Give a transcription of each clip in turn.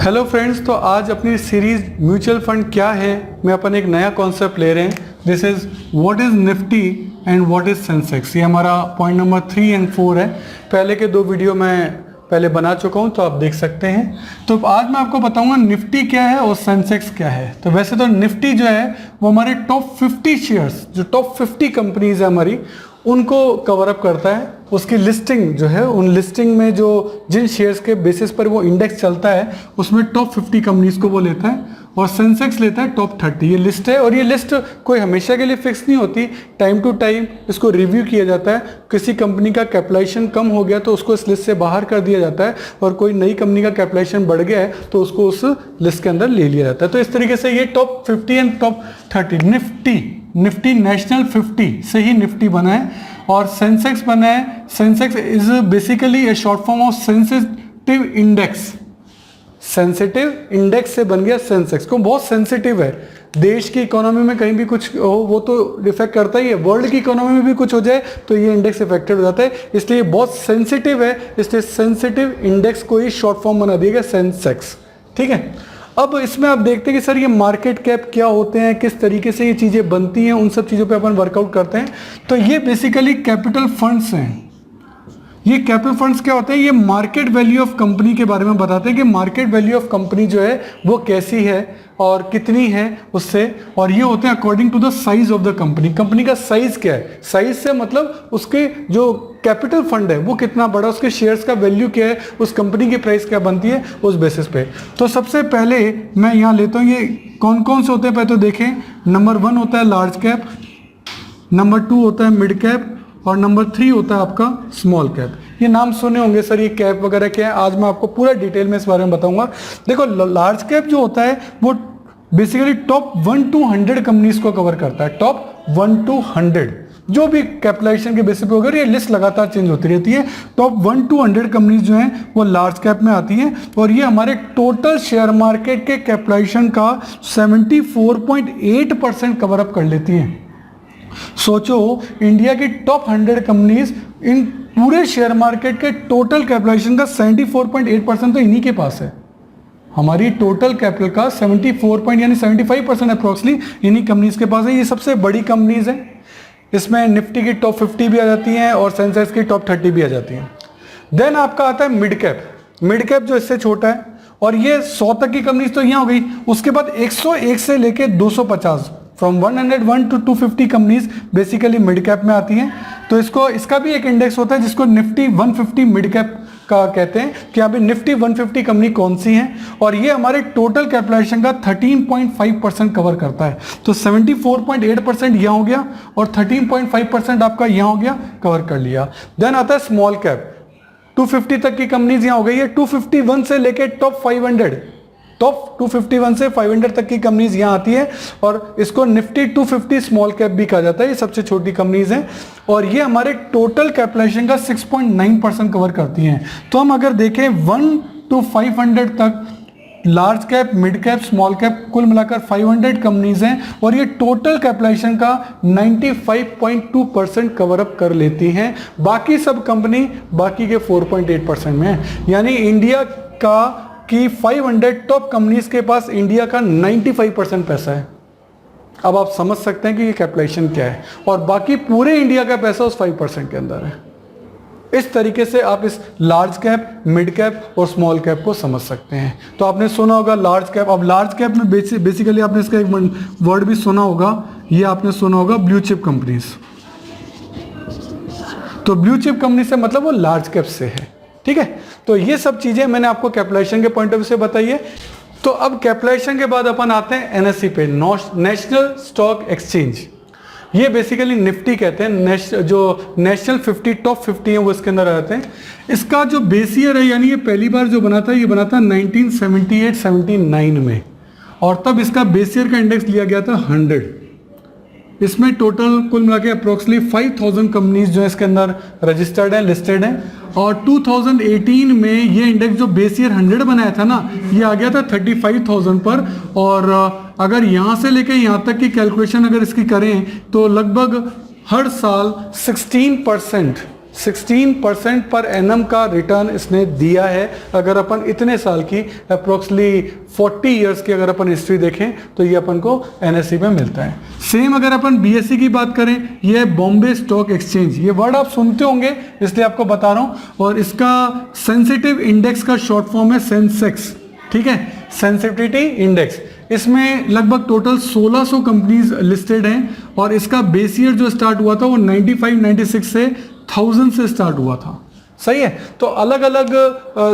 Hello friends, तो आज अपनी सीरीज म्यूचुअल फंड क्या है में अपन एक नया कॉन्सेप्ट ले रहे हैं। This is what is Nifty and what is Sensex. ये हमारा पॉइंट नंबर 3 और 4 है। पहले के 2 वीडियो मैं पहले बना चुका हूँ, तो आप देख सकते हैं। तो आज मैं आपको बताऊंगा निफ्टी क्या है और सेंसेक्स क्या है। तो वैसे तो निफ्टी जो है वो हमारे टॉप 50 शेयर्स, जो टॉप 50 कंपनीज है हमारी, उनको कवर अप करता है। उसकी लिस्टिंग जो है, उन लिस्टिंग में जो जिन शेयर्स के बेसिस पर वो इंडेक्स चलता है उसमें टॉप 50 कंपनीज को वो लेता है। और सेंसेक्स लेता है टॉप 30। ये लिस्ट है, और ये लिस्ट कोई हमेशा के लिए फिक्स नहीं होती। टाइम टू टाइम इसको रिव्यू किया जाता है। किसी कंपनी का कैपिटलाइजेशन कम हो गया तो उसको इस लिस्ट से बाहर कर दिया जाता है, और कोई नई कंपनी का कैपिटलाइजेशन बढ़ गया है तो उसको उस लिस्ट के अंदर ले लिया जाता है। तो इस तरीके से ये top 50 and top 30। Nifty national 50 से ही निफ्टी बना है, और सेंसेक्स बना है। Sensex is basically A short form of sensitive index. Sensitive index से बन गया सेंसेक्स। क्यों? बहुत सेंसिटिव है। देश की इकोनॉमी में कहीं भी कुछ हो वो तो इफेक्ट करता ही है, वर्ल्ड की इकोनॉमी में भी कुछ हो जाए तो ये इंडेक्स इफेक्टेड हो जाता है, इसलिए बहुत सेंसिटिव है। इसलिए सेंसिटिव इंडेक्स को ही शॉर्ट फॉर्म बना दिया गया सेंसेक्स। ठीक है। अब इसमें आप देखते हैं कि सर ये मार्केट कैप क्या होते हैं, किस तरीके से ये चीज़ें बनती हैं, उन सब चीज़ों पे अपन वर्कआउट करते हैं। तो ये बेसिकली कैपिटल फंड्स हैं। ये कैपिटल फंड्स क्या होते हैं? ये मार्केट वैल्यू ऑफ कंपनी के बारे में बताते हैं कि मार्केट वैल्यू ऑफ कंपनी जो है वो कैसी है और कितनी है उससे। और ये होते हैं according to the size of the company. Company का साइज क्या है? साइज से मतलब उसके जो कैपिटल फंड है वो कितना बड़ा, उसके शेयर्स का वैल्यू क्या है, उस कंपनी की प्राइस क्या बनती है, उस बेसिस पे। तो सबसे पहले मैं यहाँ लेता हूँ, ये कौन कौन से होते हैं पहले तो देखें। नंबर 1 होता है लार्ज कैप, नंबर 2 होता है मिड कैप, और नंबर 3 होता है आपका स्मॉल कैप। ये नाम सुने होंगे सर, ये कैप वगैरह क्या है। आज मैं आपको पूरा डिटेल में इस बारे में बताऊंगा। देखो, लार्ज कैप जो होता है वो बेसिकली टॉप 1 to 100 कंपनीज को कवर करता है। टॉप 1 to 100 जो भी कैपिटलाइजेशन के बेसिस पे होगा, ये लिस्ट लगातार चेंज होती रहती है। टॉप 1 to 100 कंपनीज जो हैं वो लार्ज कैप में आती हैं, और ये हमारे टोटल शेयर मार्केट के कैपिटलाइजेशन का 74.8% कवर अप कर लेती हैं। सोचो, इंडिया की टॉप 100 कंपनीज इन पूरे शेयर मार्केट के टोटल कैपिटलाइजेशन का 74.8% तो इन्हीं के पास है। हमारी टोटल कैपिटल का 75% अप्रोक्सीमेटली इन्हीं कंपनीज के पास है। ये सबसे बड़ी कंपनीज है। इसमें निफ्टी की टॉप 50 भी आ जाती हैं और सेंसेक्स की टॉप 30 भी आ जाती हैं। देन आपका आता है मिड कैप। मिड कैप जो इससे छोटा है, और ये 100 तक की कंपनीज तो यहाँ हो गई। उसके बाद 101 से लेके 250, from 101 to 250 companies basically mid cap में आती हैं। तो इसका भी एक इंडेक्स होता है जिसको निफ्टी 150 मिड कैप का कहते हैं, कि यहाँ पे निफ्टी 150 कंपनी कौन सी हैं, और ये हमारे टोटल कैपिटलाइजेशन का 13.5% कवर करता है। तो 74.8% यहाँ हो गया, और 13.5% आपका यहाँ हो गया, कवर कर लिया। देन आता है स्मॉल कैप। 250 तक की कंपनीज यहाँ हो गई है। 251 से लेके टॉप 500, टॉप 251 से 500 तक की कंपनीज यहाँ आती है, और इसको निफ्टी 250 स्मॉल कैप भी कहा जाता है। ये सबसे छोटी कंपनीज हैं, और ये हमारे टोटल कैपिटलाइजेशन का 6.9% कवर करती हैं। तो हम अगर देखें 1 to 500 तक large cap, mid cap, small cap, कुल मिलाकर 500 कंपनीज हैं, और ये टोटल कैपिटलाइजेशन का 95.2% कवर अप कर लेती हैं। बाकी सब कंपनी बाकी के 4.8% में है। यानी इंडिया का कि 500 टॉप कंपनीज के पास इंडिया का 95% पैसा है। अब आप समझ सकते हैं कि ये कैपिटलाइजेशन क्या है, और बाकी पूरे इंडिया का पैसा उस 5% के अंदर है। इस तरीके से आप इस लार्ज कैप, मिड कैप और स्मॉल कैप को समझ सकते हैं। तो आपने सुना होगा लार्ज कैप। अब लार्ज कैप में बेसिकली आपने इसका एक वर्ड भी सुना होगा, ये आपने सुना होगा ब्लू चिप कंपनीज। तो ब्लू चिप कंपनी से मतलब वो लार्ज कैप से है। ठीक है। तो ये सब चीजें मैंने आपको कैपिटलाइजेशन के पॉइंट ऑफ व्यू से बताई है। तो अब कैपिटलाइजेशन के बाद अपन आते हैं एनएसई पे, नेशनल स्टॉक एक्सचेंज। ये बेसिकली निफ्टी कहते हैं। जो नेशनल 50 टॉप 50 हैं वो इसके अंदर आ जाते हैं। इसका जो बेस ईयर है, यानी ये पहली बार जो बना था, ये बना था 1978-79 में, और तब इसका बेस ईयर का इंडेक्स लिया गया था 100। इसमें टोटल कुल मिला के अप्रोक्सीमेटली 5000 कंपनीज जो है इसके अंदर रजिस्टर्ड हैं, लिस्टेड हैं। और 2018 में ये इंडेक्स जो बेस ईयर 100 बनाया था ना, ये आ गया था 35,000 पर। और अगर यहाँ से लेके यहाँ तक की कैलकुलेशन अगर इसकी करें तो लगभग हर साल 16% 16% पर एनम का रिटर्न इसने दिया है। अगर अपन इतने साल की अप्रोक्सीमेटली 40 इयर्स की अगर अपन हिस्ट्री देखें तो ये अपन को एनएसई में मिलता है। सेम अगर अपन बीएसई की बात करें, ये है बॉम्बे स्टॉक एक्सचेंज। ये वर्ड आप सुनते होंगे इसलिए आपको बता रहा हूं। और इसका सेंसिटिव इंडेक्स का शॉर्ट फॉर्म है सेंसेक्स, ठीक है, सेंसिटिविटी इंडेक्स। इसमें लगभग टोटल 1600 कंपनीज लिस्टेड हैं और इसका बेस ईयर जो स्टार्ट हुआ था वो 95-96 से 1000 से स्टार्ट हुआ था। सही है। तो अलग अलग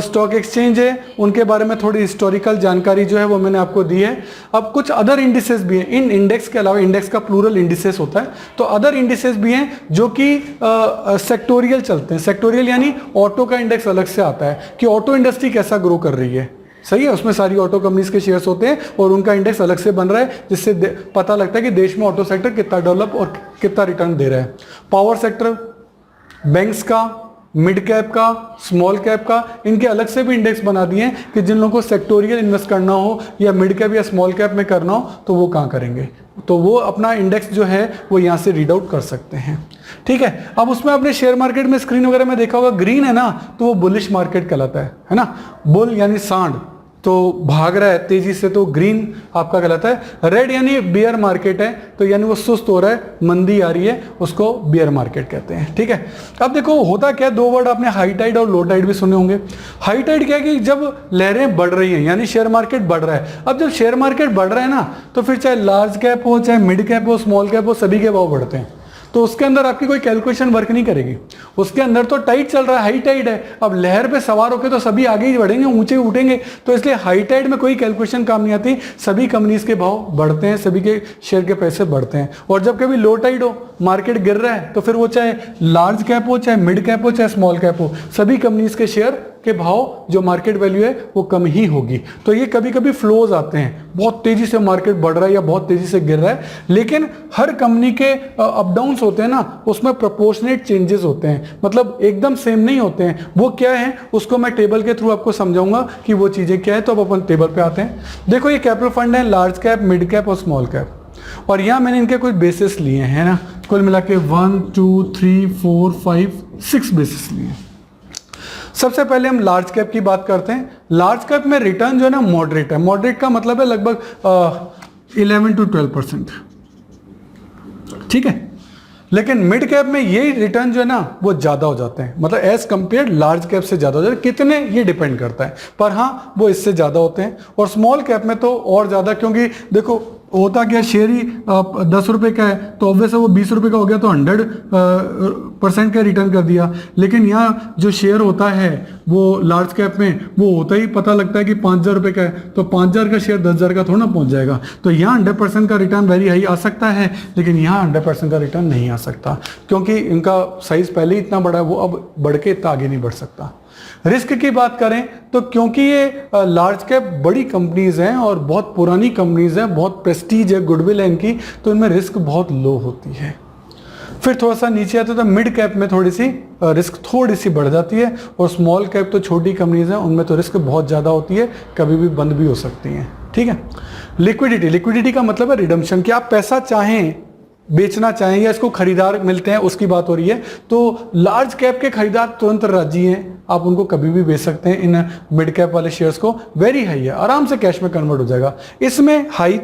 स्टॉक एक्सचेंज है, उनके बारे में थोड़ी हिस्टोरिकल जानकारी जो है वो मैंने आपको दी है। अब कुछ अदर इंडिसेस भी हैं इन इंडेक्स के अलावा, इंडेक्स का प्लूरल इंडिसेस होता है, तो अदर इंडिसेस भी हैं जो कि सेक्टोरियल चलते हैं। सेक्टोरियल यानी ऑटो का इंडेक्स अलग से आता है कि ऑटो इंडस्ट्री कैसा ग्रो कर रही है। सही है, उसमें सारी ऑटो कंपनीज के शेयर्स होते हैं और उनका इंडेक्स अलग से बन रहा है, जिससे पता लगता है कि देश में ऑटो सेक्टर कितना डेवलप और कितना रिटर्न दे रहा है। पावर सेक्टर, बैंक्स का, मिड कैप का, स्मॉल कैप का, इनके अलग से भी इंडेक्स बना दिए हैं कि जिन लोगों को सेक्टोरियल इन्वेस्ट करना हो या मिड कैप या स्मॉल कैप में करना हो तो वो कहाँ करेंगे, तो वो अपना इंडेक्स जो है वो यहाँ से रीड आउट कर सकते हैं। ठीक है। अब उसमें आपने शेयर मार्केट में स्क्रीन वगैरह में देखा होगा, ग्रीन है ना तो वो बुलिश मार्केट कहलाता है ना। बुल यानी सांड, तो भाग रहा है तेजी से, तो ग्रीन आपका कहलाता है। रेड यानी बियर मार्केट है, तो यानी वो सुस्त हो रहा है, मंदी आ रही है, उसको बियर मार्केट कहते हैं। ठीक है। अब देखो होता क्या है, दो वर्ड आपने हाई टाइड और लो टाइड भी सुने होंगे। हाई टाइड क्या है कि जब लहरें बढ़ रही हैं यानी शेयर मार्केट बढ़ रहा है। अब जब शेयर मार्केट बढ़ रहा है ना तो फिर चाहे लार्ज कैप हो, चाहे मिड कैप हो, स्मॉल कैप हो, सभी के भाव बढ़ते हैं। तो उसके अंदर आपकी कोई कैलकुलेशन वर्क नहीं करेगी। उसके अंदर तो टाइड चल रहा है, हाई टाइड है। अब लहर पे सवार होकर तो सभी आगे ही बढ़ेंगे, ऊंचे उठेंगे, तो इसलिए हाई टाइड में कोई कैलकुलेशन काम नहीं आती। सभी कंपनीज के भाव बढ़ते हैं, सभी के शेयर के पैसे बढ़ते हैं। और जब कभी लो टाइड हो, मार्केट गिर रहा है, तो फिर वो चाहे लार्ज कैप हो, चाहे मिड कैप हो, चाहे स्मॉल कैप हो, सभी कंपनीज के शेयर के भाव जो मार्केट वैल्यू है वो कम ही होगी। तो ये कभी कभी फ्लोज आते हैं, बहुत तेजी से मार्केट बढ़ रहा है या बहुत तेजी से गिर रहा है, लेकिन हर कंपनी के अप डाउन्स होते हैं ना, उसमें प्रोपोर्शनेट चेंजेस होते हैं, मतलब एकदम सेम नहीं होते हैं। वो क्या है उसको मैं टेबल के थ्रू आपको समझाऊंगा कि वो चीजें क्या है। तो अब अपन टेबल पे आते हैं। देखो ये कैपिटल फंड है, लार्ज कैप, मिड कैप और स्मॉल कैप, और यहाँ मैंने इनके कुछ बेसिस लिए हैं ना, कुल मिला के 1 2 3 4 5 6 बेसिस लिए। सबसे पहले हम लार्ज कैप की बात करते हैं। लार्ज कैप में रिटर्न जो है ना मॉडरेट है। मॉडरेट का मतलब है लगभग 11 to 12%। ठीक है। लेकिन मिड कैप में ये रिटर्न जो है ना वो ज्यादा हो जाते हैं, मतलब एज कंपेयर लार्ज कैप से ज्यादा हो जाते हैं। कितने ये डिपेंड करता है, पर हाँ वो इससे ज्यादा होते हैं। और स्मॉल कैप में तो और ज्यादा, क्योंकि देखो होता क्या, शेयर ही 10 रुपए का है तो ऑब्वियस है वो 20 रुपए का हो गया तो 100% का रिटर्न कर दिया। लेकिन यहाँ जो शेयर होता है वो लार्ज कैप में वो होता ही पता लगता है कि 5000 रुपए का है, तो 5000 का शेयर 10,000 का थोड़ा ना पहुंच जाएगा। तो यहाँ 100% का रिटर्न वेरी हाई आ सकता है, लेकिन यहाँ 100% का रिटर्न नहीं आ सकता, क्योंकि इनका साइज पहले ही इतना बड़ा है, वो अब बढ़ के इतना आगे नहीं बढ़ सकता। रिस्क की बात करें तो क्योंकि ये लार्ज कैप बड़ी कंपनीज हैं और बहुत पुरानी कंपनीज हैं, बहुत प्रेस्टीज है, गुडविल है इनकी, तो इनमें रिस्क बहुत लो होती है। फिर थोड़ा सा नीचे आते तो मिड कैप में थोड़ी सी रिस्क थोड़ी सी बढ़ जाती है, और स्मॉल कैप तो छोटी कंपनीज हैं उनमें तो रिस्क बहुत ज़्यादा होती है, कभी भी बंद भी हो सकती हैं। ठीक है। लिक्विडिटी, लिक्विडिटी का मतलब है रिडम्पशन, कि आप पैसा चाहें, बेचना चाहें या इसको खरीदार मिलते हैं, उसकी बात हो रही है। तो लार्ज कैप के खरीदार तुरंत राजी हैं, आप उनको कभी भी बेच सकते हैं। इन मिड कैप वाले शेयर्स को वेरी हाई है, आराम से कैश में कन्वर्ट हो जाएगा। इसमें हाई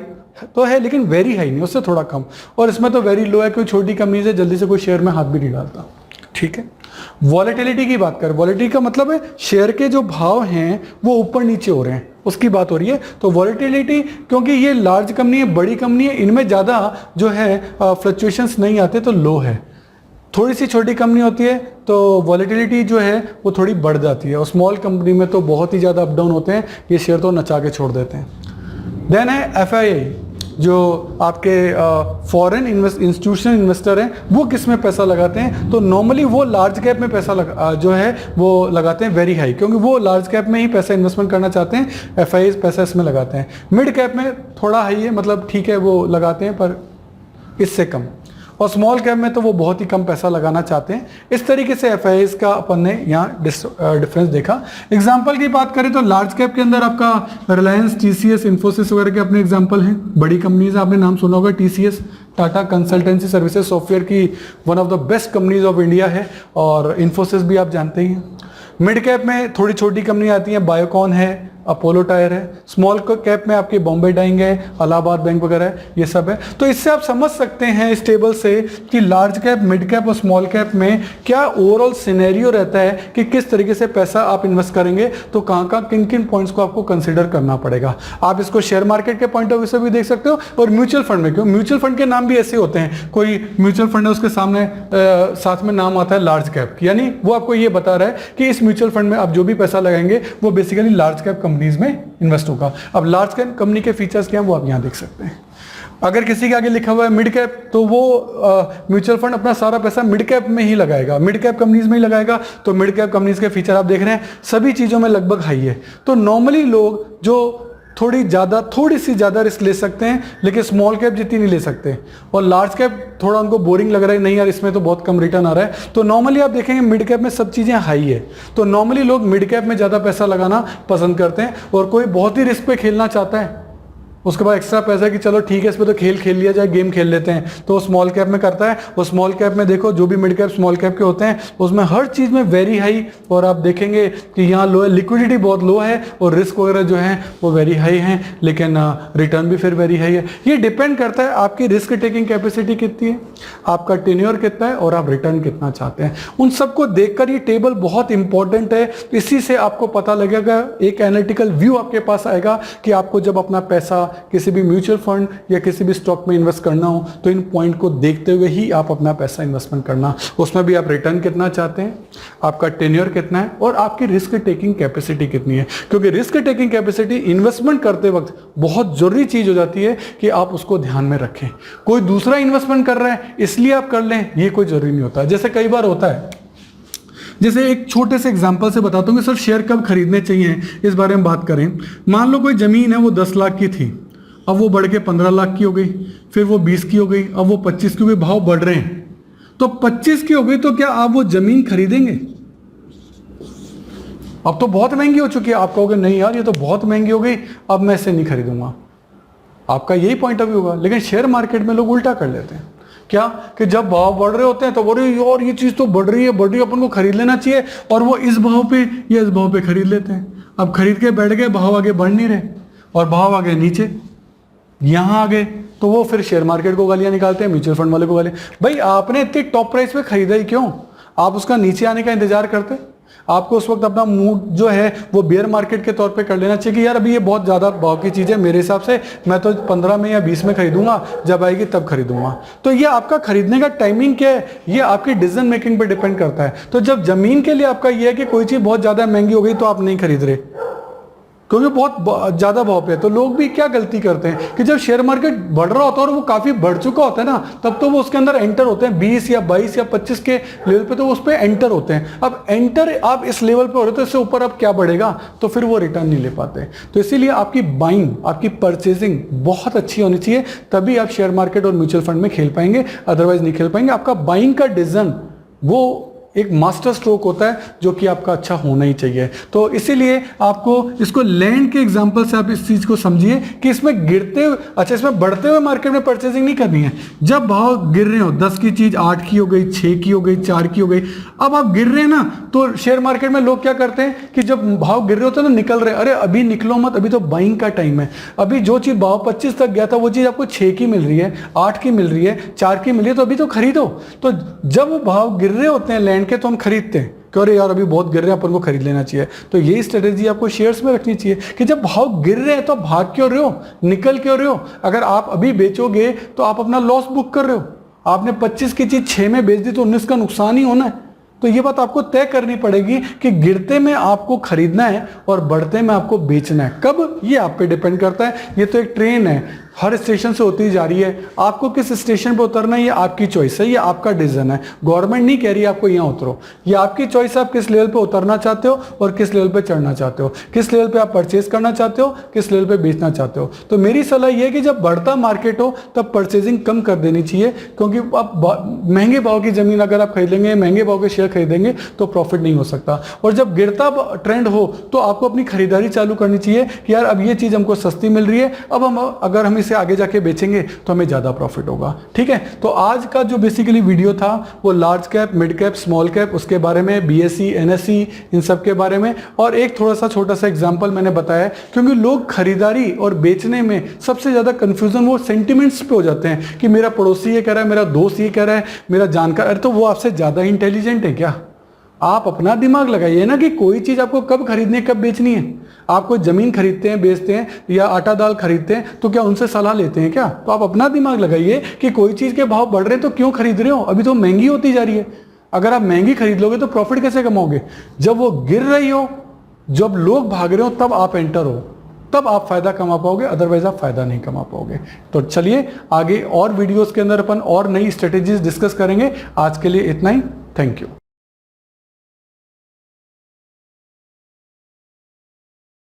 तो है लेकिन वेरी हाई नहीं, उससे थोड़ा कम। और इसमें तो वेरी लो है, कोई छोटी कंपनी से जल्दी से कोई शेयर में हाथ भी नहीं डालता। ठीक है। वॉलेटिलिटी की बात करें, वॉलेटिलिटी का मतलब है शेयर के जो भाव हैं वो ऊपर नीचे हो रहे हैं, उसकी बात हो रही है। तो वॉलेटिलिटी, क्योंकि ये लार्ज कंपनी है, बड़ी कंपनी है, इनमें ज़्यादा जो है फ्लक्चुएशंस नहीं आते, तो लो है। थोड़ी सी छोटी कंपनी होती है तो वॉलेटिलिटी जो है वो थोड़ी बढ़ जाती है, और स्मॉल कंपनी में तो बहुत ही ज़्यादा अप डाउन होते हैं, ये शेयर तो नचा के छोड़ देते हैं। देन है FII, जो आपके फॉरेन इंस्टीट्यूशनल इन्वेस्टर हैं, वो किस में पैसा लगाते हैं, तो नॉर्मली वो लार्ज कैप में पैसा जो है वो लगाते हैं वेरी हाई, क्योंकि वो लार्ज कैप में ही पैसा इन्वेस्टमेंट करना चाहते हैं। FII पैसा इसमें लगाते हैं। मिड कैप में थोड़ा हाई है, मतलब ठीक है वो लगाते हैं पर इससे कम। और स्मॉल कैप में तो वो बहुत ही कम पैसा लगाना चाहते हैं। इस तरीके से एफआईआईज का अपन ने यहाँ डिफरेंस देखा। एग्जाम्पल की बात करें तो लार्ज कैप के अंदर आपका रिलायंस, टीसीएस, इन्फोसिस वगैरह के अपने एग्जाम्पल हैं। बड़ी कंपनीज आपने नाम सुना होगा, TCS Tata consultancy services software की one of the best companies of India है, और इन्फोसिस भी आप जानते ही हैं। मिड कैप में थोड़ी छोटी कंपनी आती हैं, बायोकॉन है, अपोलो टायर है। स्मॉल कैप में आपके बॉम्बे डाइंग है, इलाहाबाद बैंक वगैरह है, ये सब है। तो इससे आप समझ सकते हैं इस टेबल से कि लार्ज कैप, मिड कैप और स्मॉल कैप में क्या ओवरऑल सिनेरियो रहता है कि किस तरीके से पैसा आप इन्वेस्ट करेंगे, तो कहाँ कहाँ किन किन पॉइंट्स को आपको कंसिडर करना पड़ेगा। आप इसको शेयर मार्केट के पॉइंट ऑफ व्यू से भी देख सकते हो, और म्यूचुअल फंड में। क्यों? म्यूचुअल फंड के नाम भी ऐसे होते हैं, कोई म्यूचुअल फंड है उसके सामने साथ में नाम आता है लार्ज कैप, यानी वो आपको ये बता रहा है कि इस म्यूचुअल फंड में आप जो भी पैसा लगाएंगे वो बेसिकली लार्ज कैप कंपनीज में इन्वेस्ट होगा। अब लार्ज कैप कंपनी के फीचर्स क्या हैं वो आप यहां देख सकते हैं। अगर किसी के आगे लिखा हुआ है मिड कैप, तो वो म्यूचुअल फंड अपना सारा पैसा मिड कैप में ही लगाएगा, मिड कैप कंपनीज में ही लगाएगा। तो मिड कैप कंपनीज के फीचर आप देख रहे हैं, सभी चीजों में लगभग हाई है। तो नॉर्मली लोग जो थोड़ी सी ज्यादा रिस्क ले सकते हैं, लेकिन स्मॉल कैप जितनी नहीं ले सकते, और लार्ज कैप थोड़ा उनको बोरिंग लग रहा है, नहीं यार इसमें तो बहुत कम रिटर्न आ रहा है, तो नॉर्मली आप देखेंगे मिड कैप में सब चीजें हाई है। तो नॉर्मली लोग मिड कैप में ज्यादा पैसा लगाना पसंद करते हैं, और कोई बहुत ही रिस्क पे खेलना चाहता है, उसके बाद एक्स्ट्रा पैसा कि चलो ठीक है इसमें तो खेल लिया जाए, गेम खेल लेते हैं, तो वो स्मॉल कैप में करता है। वो स्मॉल कैप में देखो जो भी मिड कैप स्मॉल कैप के होते हैं उसमें हर चीज में वेरी हाई, और आप देखेंगे कि यहाँ लो है, लिक्विडिटी बहुत लो है, और रिस्क वगैरह जो है वो वेरी हाई है, लेकिन रिटर्न भी फिर वेरी हाई है। ये डिपेंड करता है आपकी रिस्क टेकिंग कैपेसिटी कितनी है, आपका टेन्योर कितना है, और आप रिटर्न कितना चाहते हैं। उन सबको देखकर ये टेबल बहुत इंपॉर्टेंट है। इसी से आपको पता लगेगा, एक एनालिटिकल व्यू आपके पास आएगा कि आपको जब अपना पैसा किसी भी म्यूचुअल फंड या किसी भी स्टॉक में इन्वेस्ट करना हो तो इन पॉइंट को देखते हुए ही आप अपना पैसा इन्वेस्टमेंट करना। उसमें भी आप रिटर्न कितना चाहते हैं, आपका टेन्योर कितना है, और आपकी रिस्क टेकिंग कैपेसिटी कितनी है। क्योंकि रिस्क टेकिंग कैपेसिटी इन्वेस्टमेंट करते वक्त बहुत जरूरी चीज हो जाती है कि आप उसको ध्यान में रखें। कोई दूसरा इन्वेस्टमेंट कर रहा है इसलिए आप कर लें, ये कोई जरूरी नहीं होता। जैसे कई बार होता है, जैसे एक छोटे से एग्जांपल से बताता हूँ कि सर शेयर कब खरीदने चाहिए, इस बारे में बात करें। मान लो कोई जमीन है वो 10 लाख की थी, अब वो बढ़ के 15 लाख की हो गई, फिर वो 20 की हो गई, अब वो 25 की हो गई, भाव बढ़ रहे हैं। तो 25 की हो गई तो क्या आप वो जमीन खरीदेंगे? अब तो बहुत महंगी हो चुकी है, आप कहोगे नहीं यार ये तो बहुत महंगी हो गई, अब मैं इसे नहीं खरीदूंगा, आपका यही पॉइंट ऑफ व्यू होगा। लेकिन शेयर मार्केट में लोग उल्टा कर लेते हैं, क्या कि जब भाव बढ़ रहे होते हैं तो बोल रहे यार ये चीज तो बढ़ रही है, अपन को खरीद लेना चाहिए, और वो इस भाव पे या इस भाव पे खरीद लेते हैं। अब खरीद के बैठ गए, भाव आगे बढ़ नहीं रहे, और भाव आगे नीचे यहां आ गए, तो वो फिर शेयर मार्केट को गालियां निकालते हैं, म्यूचुअल फंड वाले को गालियां। भाई आपने इतनी टॉप प्राइस पे खरीदा ही क्यों? आप उसका नीचे आने का इंतजार करते। आपको उस वक्त अपना मूड जो है वो बेयर मार्केट के तौर पे कर लेना चाहिए कि यार अभी ये बहुत ज्यादा भाव की चीज है, मेरे हिसाब से मैं तो 15 में या 20 में खरीदूंगा, जब आएगी तब खरीदूंगा। तो ये आपका खरीदने का टाइमिंग क्या है, ये आपकी डिसीजन मेकिंग पे डिपेंड करता है। तो जब जमीन के लिए आपका ये है कि कोई चीज बहुत ज्यादा महंगी हो गई तो आप नहीं खरीद रहे क्योंकि बहुत ज्यादा भाव पे है, तो लोग भी क्या गलती करते हैं कि जब शेयर मार्केट बढ़ रहा होता है और वो काफी बढ़ चुका होता है ना, तब तो वो उसके अंदर एंटर होते हैं 20 या 22 या 25 के लेवल पे, तो उस पर एंटर होते हैं। अब एंटर आप इस लेवल पे हो रहे हो तो इससे ऊपर अब क्या बढ़ेगा, तो फिर वो रिटर्न नहीं ले पाते। तो इसीलिए आपकी बाइंग, आपकी परचेजिंग बहुत अच्छी होनी चाहिए, तभी आप शेयर मार्केट और म्यूचुअल फंड में खेल पाएंगे, अदरवाइज नहीं खेल पाएंगे। आपका बाइंग का डिसीजन वो एक मास्टर स्ट्रोक होता है जो कि आपका अच्छा होना ही चाहिए। तो इसीलिए आपको इसको लैंड के एग्जांपल से आप इस चीज को समझिए कि इसमें गिरते हुए, अच्छा इसमें बढ़ते हुए मार्केट में परचेजिंग नहीं करनी है। जब भाव गिर रहे हो, 10 की चीज 8 की हो गई, 6 की हो गई, 4 की हो गई, अब आप गिर रहे हैं ना, तो शेयर मार्केट में लोग क्या करते हैं कि जब भाव गिर रहे होते हैं ना, निकल रहे, अरे अभी निकलो मत, अभी तो बाइंग का टाइम है। अभी जो चीज भाव 25 तक गया था वो चीज आपको 6 की मिल रही है, 8 की मिल रही है, 4 की मिल रही है, तो अभी तो खरीदो। तो जब वो भाव गिर रहे होते हैं लैंड के, तो हम खरीदते हैं कि अरे यार अभी बहुत गिर रहे हैं, अपन को खरीद लेना चाहिए। तो यही स्ट्रेटेजी आपको शेयर्स में रखनी चाहिए कि जब भाव गिर रहे हैं तो भाग क्यों रहे हो, निकल क्यों रहे हो। अगर आप अभी बेचोगे तो आप अपना लॉस बुक कर रहे हो। आपने 25 की चीज 6 में बेच दी तो 19 का नुकसान ही होना है। तो ये बात आपको तय करनी पड़ेगी कि गिरते में आपको खरीदना है और बढ़ते में आपको बेचना है। कब, ये आप पे डिपेंड करता है। ये तो एक ट्रेन है, हर स्टेशन से होती जा रही है। आपको किस स्टेशन पे उतरना है ये आपकी चॉइस है, ये आपका डिसीजन है। गवर्नमेंट नहीं कह रही आपको यहाँ उतरो, ये आपकी चॉइस है। आप किस लेवल पे उतरना चाहते हो और किस लेवल पे चढ़ना चाहते हो, किस लेवल पे आप परचेज करना चाहते हो, किस लेवल पे बेचना चाहते हो। तो मेरी सलाह ये है कि जब बढ़ता मार्केट हो तब परचेजिंग कम कर देनी चाहिए, क्योंकि आप महंगे भाव की जमीन अगर आप खरीदेंगे, महंगे भाव के शेयर खरीदेंगे तो प्रॉफिट नहीं हो सकता। और जब गिरता ट्रेंड हो तो आपको अपनी खरीदारी चालू करनी चाहिए कि यार अब ये चीज हमको सस्ती मिल रही है, अब अगर हम इसे आगे जाके बेचेंगे तो हमें ज्यादा प्रॉफिट होगा। ठीक है, तो आज का जो बेसिकली वीडियो था वो large cap, mid cap, small cap, उसके बारे में, बीएसई, एनएसई, इन सब के बारे में, और एक थोड़ा सा छोटा सा एग्जांपल मैंने बताया, क्योंकि लोग खरीदारी और बेचने में सबसे ज्यादा कंफ्यूजन वो सेंटिमेंट्स पे हो जाते हैं कि मेरा पड़ोसी ये कह रहा है, मेरा दोस्त ये कह रहा है, मेरा जानकार। अरे तो वो आपसे ज्यादा इंटेलिजेंट है क्या? आप अपना दिमाग लगाइए ना कि कोई चीज आपको कब खरीदनी है, कब बेचनी है। आप कोई जमीन खरीदते हैं, बेचते हैं, या आटा दाल खरीदते हैं तो क्या उनसे सलाह लेते हैं क्या? तो आप अपना दिमाग लगाइए कि कोई चीज के भाव बढ़ रहे हैं तो क्यों खरीद रहे हो, अभी तो महंगी होती जा रही है। अगर आप महंगी खरीद लोगे तो प्रॉफिट कैसे कमाओगे? जब वो गिर रही हो, जब लोग भाग रहे हो, तब आप एंटर हो, तब आप फायदा कमा पाओगे, अदरवाइज आप फायदा नहीं कमा पाओगे। तो चलिए आगे और वीडियोस के अंदर अपन और नई स्ट्रेटेजीज डिस्कस करेंगे। आज के लिए इतना ही, थैंक यू।